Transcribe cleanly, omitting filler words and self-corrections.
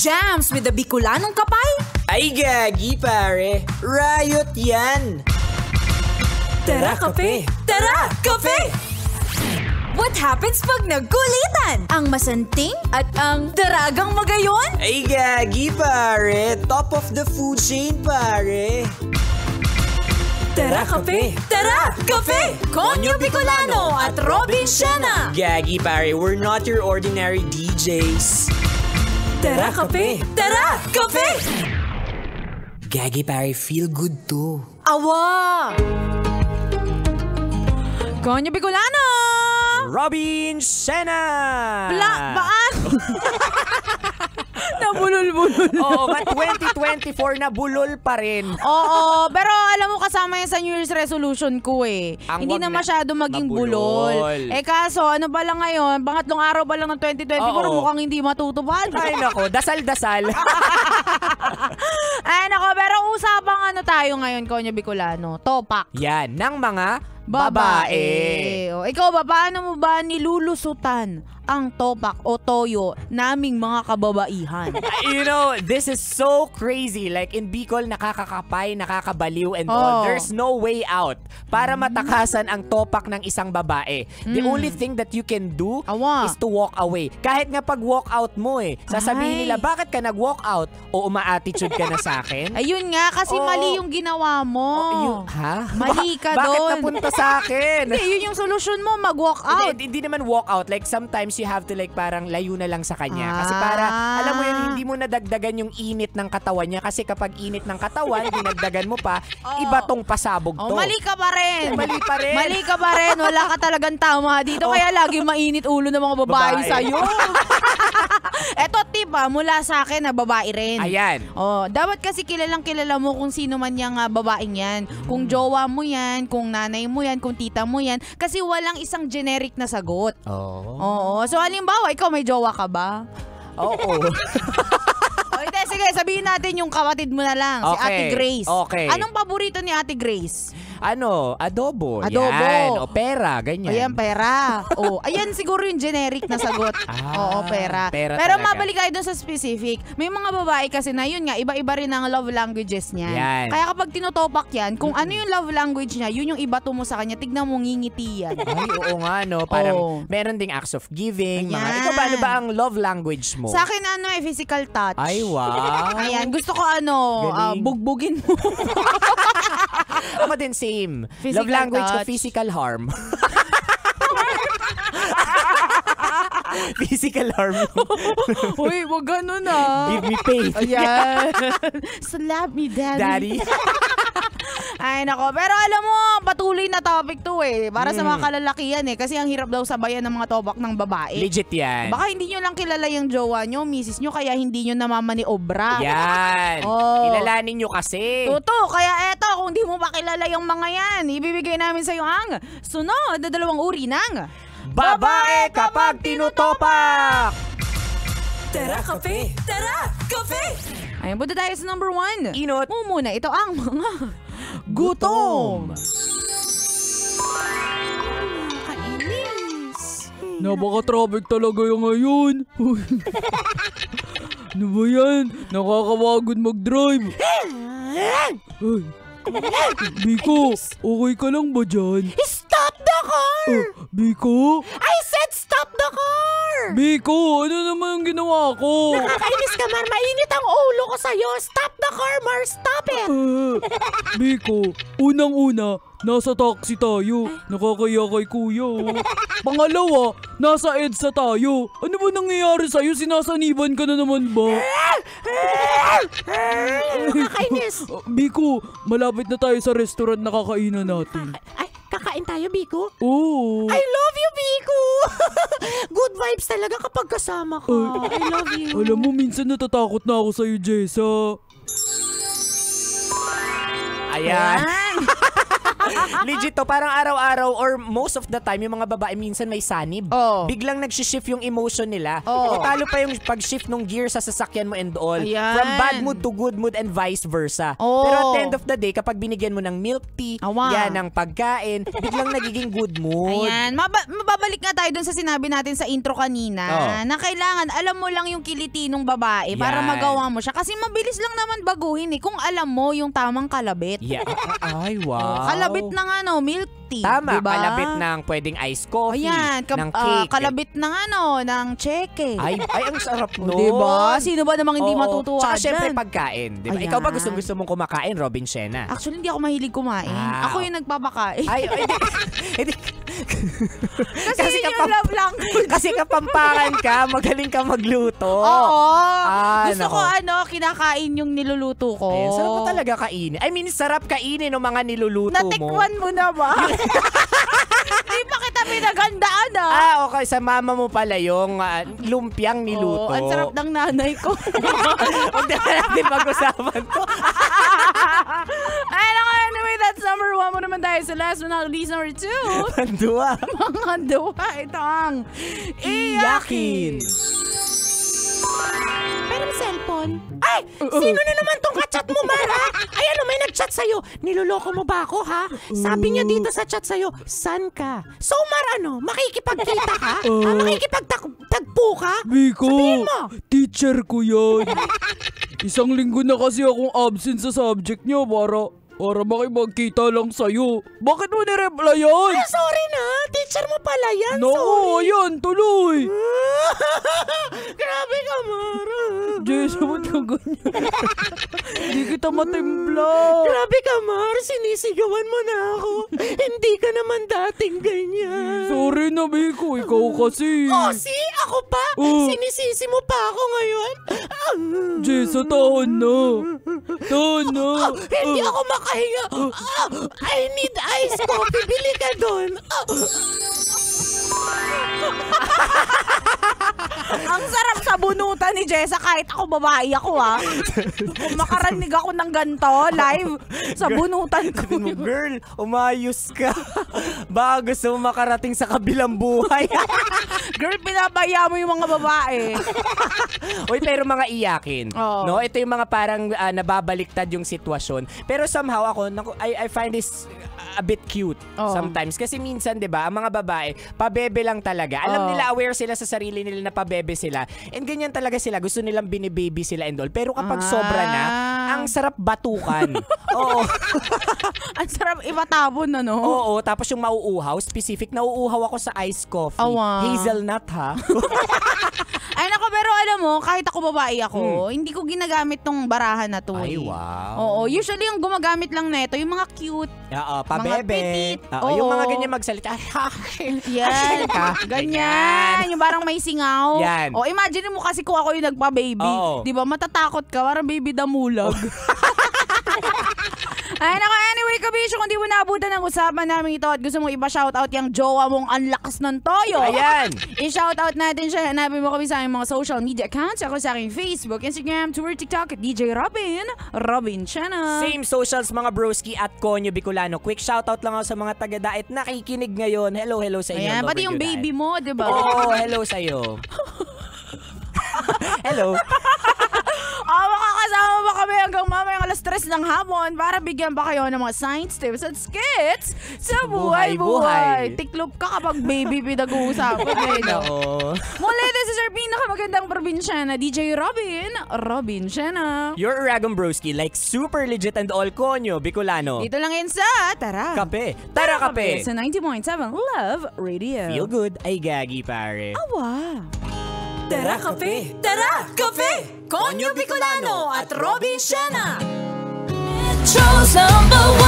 Jams with the Bicolanong kapay? Ay gagi pare, riot yan! Tara kape! Tara kape! What happens pag nagkulitan? Ang masanting at ang daragang magayon? Ay gagi pare, top of the food chain pare! Tara kape! Tara kape! Konyo Bicolano at Robin Siena! Gagi pare, we're not your ordinary DJs. Tara kape! Tara kape! Gagi pare, feel good too. Awa! Konyo Bicolano! Robin Siena! Baan? Nabulol-bulol. Oo, but 2024 na bulol pa rin. Oo, pero alam mo kasama yan sa New Year's resolution ko eh. Ang Hindi wag na na masyado maging bulol. mabulol. Eh kaso, ano ba lang ngayon, pangatlong araw pa lang ng 2024, Oo. mukhang hindi matutupad. Ay nako, dasal-dasal. Ay nako, pero usapang ano tayo ngayon, Konyo Bicolano? Topak. Yan, ng mga babae. O, ikaw ba, paano mo ba nilulusutan ang topak o toyo naming mga kababaihan? You know, this is so crazy. Like in Bicol, nakakakapay, nakakabaliw and all. There's no way out para matakasan ang topak ng isang babae. The only thing that you can do is to walk away. Kahit nga pag walk out mo sasabihin nila, bakit ka nag-walk out? O uma-attitude ka na sa akin? Ayun nga, kasi mali yung ginawa mo. Ha? Mali ka Bakit doon. napunta sa akin? Hindi, yun yung solusyon mo, mag-walk out. Hindi naman walk out. Like sometimes you have to like parang layo na lang sa kanya. Kasi para, alam mo yun, hindi mo nadagdagan yung init ng katawan niya. Kasi kapag init ng katawan, dinagdagan mo pa, iba tong pasabog to. Mali ka pa rin. Mali pa rin. Mali ka pa rin. Wala ka talagang tama dito. Kaya lagi mainit ulo ng mga babae sa'yo. Eto tip mula sa akin na babae rin. Ayan. Dapat kasi kilalang kilala mo kung sino man yung babaeng yan. Kung jowa mo yan, kung nanay mo yan, kung tita mo yan. Kasi walang isang generic na sagot. Oo. So halimbawa, ikaw may jowa ka ba? Oo. Hindi, sige, sabihin natin yung kapatid mo na lang, si Ate Grace. Okay. Anong paborito ni Ate Grace? Adobo. Adobo. Yan. O pera, ganyan. Ayan, pera. Ayan siguro yung generic na sagot. Oo, pera. Pera Pero talaga. mabalik tayo dun sa specific. May mga babae kasi na yun nga, iba-iba rin ang love languages niya. Yan. Kaya kapag tinotopak yan, kung ano yung love language niya, yun yung ibato mo sa kanya, tignan mo ngingiti yan. Ay, oo nga, no? Parang meron ding acts of giving. Ayan. Ikaw ba, ano ba ang love language mo? Sa akin, physical touch. Ay, wow. Ayan, gusto ko Galing. bugbugin mo. Ako din, same. Physical Love language ko, touch. physical harm. Physical harm. Uy, wag ganun Give me pain. Ayan. Slap me, daddy. Ay, nako. Pero alam mo, patuloy na topic to Para sa mga kalalakihan Kasi ang hirap daw sabayan ng mga tobak ng babae. Legit yan. Baka hindi nyo lang kilala yung jowa nyo, misis nyo, kaya hindi nyo namamaniobra. Yan. Kilalanin nyo kasi. Totoo. Kaya eto, kung di mo pa kilala yung mga yan, ibibigay namin sa'yo ang sunod na 2 uri ng Babae kapag tinutopak! Tara kape! Tara kape! Ayun, punta tayo sa number 1. Inot. Muna, ito ang mga gutom. Kainis. Napaka-traffic talaga yung ngayon. Ano ba yan? Nakakawagod mag-drive. Ay, Biko, okay ka lang ba dyan? Stop the car! Biko? I said stop the car! Biko, ano naman ang ginawa ko? Nakakainis ka, Mar. Mainit ang ulo ko sa'yo. Stop the car, Mar. Stop it! Biko, unang-una, nasa taxi tayo. Nakakaya kay kuya. Pangalawa, nasa EDSA tayo. Ano ba nangyayari sa'yo? Sinasaniban ka na naman ba? Nakakainis. Biko, malapit na tayo sa restaurant na kakainan natin. Ay, kakain tayo, Biko? Oo. I love you, Biko! Good vibes talaga kapag kasama ka. I love you. Alam mo, minsan natatakot na ako sa'yo, Jessa. Ayan. Legit to, parang araw-araw or most of the time, yung mga babae minsan may sanib. Oh. Biglang nagsishift yung emotion nila. Oh. O talo pa yung pag-shift ng gear sa sasakyan mo and all. Ayan. From bad mood to good mood and vice versa. Oh. Pero at the end of the day, kapag binigyan mo ng milk tea, Awa. yan, ng pagkain, biglang nagiging good mood. Ayan, mababalik nga tayo dun sa sinabi natin sa intro kanina na kailangan alam mo lang yung kiliti ng babae para Yan. magawa mo siya. Kasi mabilis lang naman baguhin kung alam mo yung tamang kalabit. Yeah. Ay, wow. Kalabit ng milk tea. Tama, diba? kalabit ng pwedeng iced coffee, Ayan, ng cake. kalabit ng ng cheque. Ay, ang sarap O, nun. diba? Sino ba namang hindi Oo. matutuwa Tsaka dyan? syempre pagkain. Diba? Ayan. Ikaw ba gusto mong kumakain, Robin Shena? Actually, hindi ako mahilig kumain. Ah, Ako yung nagpapakain. Ay, hindi. Kasi yun yung love language. Kasi kapampangan ka, magaling ka magluto. Oo. Gusto nako. ko kinakain yung niluluto ko. Ayun, sarap mo talaga kainin. I mean, sarap kainin ng mga niluluto mo. Natikwan mo na ba? Di pa kita pinagandaan Okay. Sa mama mo pala yung lumpiang niluto. Ang sarap ng nanay ko. Huwag na natin pag-usapan to. Anyway, that's number 1 mo naman tayo sa last but not least, number 2. Pandua. Mga duwa, ito ang iyakin. Pero may cellphone. Ay! Sino na naman tong kachat mo, Mara? Ay, may nag-chat sa'yo. Niloloko mo ba ako, ha? Sabi niya dito sa chat sa'yo, san ka? So, Mara, makikipagkita ka? Makikipagtagpo ka? Biko, Sabihin mo. teacher ko yan. Isang linggo na kasi akong absent sa subject niyo para makipagkita lang sa'yo. Bakit mo ni-replyan? Sorry na, teacher mo pala yan. No, ayan, tuloy. Grabe ka, Mara. Jess, ba't ka ganyan? Hindi kita matimpla. Grabe ka, Mar. Sinisigawan mo na ako. Hindi ka naman dating ganyan. Sorry na, Biko. Ikaw kasi. See? Ako pa? Oh. Sinisisi mo pa ako ngayon? Jess, taon na. Taon na. Hindi ako makahinga. I need iced coffee. Bili ka doon. Ang sarap sa bunutan ni Jessa kahit ako babae ako Kung makaranig ako ng ganito live sa bunutan ko. Sabi mo, girl, umayos ka. Baka gusto mo makarating sa kabilang buhay. Girl, pinabaya mo yung mga babae. Uy, pero mga iyakin. Oo. No, ito yung mga parang nababaliktad yung sitwasyon. Pero somehow I find this a bit cute sometimes. Kasi minsan, 'di ba, ang mga babae, pabebe lang talaga. Alam nila, aware sila sa sarili nila na pabebe sila. And ganyan talaga sila. Gusto nilang binibaby sila and all. Pero kapag sobra na, ang sarap batukan. Oo. Ang sarap ipatabon Oo, tapos yung mauuhaw, specific, nauuhaw ako sa iced coffee. Awa. Hazelnut, ha? Ay nako, pero alam mo, kahit ako babae ako, hindi ko ginagamit tong barahan na to. Ay, eh. wow. Oo, usually yung gumagamit lang na ito, yung mga cute. Oo, Mga pabebe. petit. Yung Oo. mga ganyan magsalita. Yan. Ganyan. Yung parang may singaw. Yan. O, imagine mo kasi kung ako yung nagpa-baby. Oo. Di ba? Matatakot ka. Parang baby damulag. Ay, nako, anyway, kabisyo, kung di mo naabutan ang usapan namin ito at gusto mong ipa-shoutout yung jowa mong ang lakas ng toyo. Ayan. I-shoutout natin siya. Hanapin mo kami sa aming mga social media accounts. Ako sa aking Facebook, Instagram, Twitter, TikTok at DJ Robin Channel. Same socials mga broski at Konyo Bicolano. Quick shoutout lang ako sa mga taga-daet nakikinig ngayon. Hello sa inyo. Ayan, pati yung Overdue baby Live. mo, di ba? Oo, hello sa'yo. Hello. Makakasama ba kami hanggang mamayang alas 3 ng hapon para bigyan ba kayo ng mga science tips at skits sa buhay-buhay. Tiklop ka kapag baby pinag-uusapan. Oo. Muli, this is our pinakamagandang probinsyana, DJ Robin Shena. Your Aragon broski, like super legit and all Konyo Bicolano. Dito lang yan sa Tara. Kape. Tara kape. Sa 90.7 Love Radio. Feel good. Ay gagi pare. Awa. Tara Kape! Tara Kape! Konyo Bicolano at Robin Shena! Metro's #1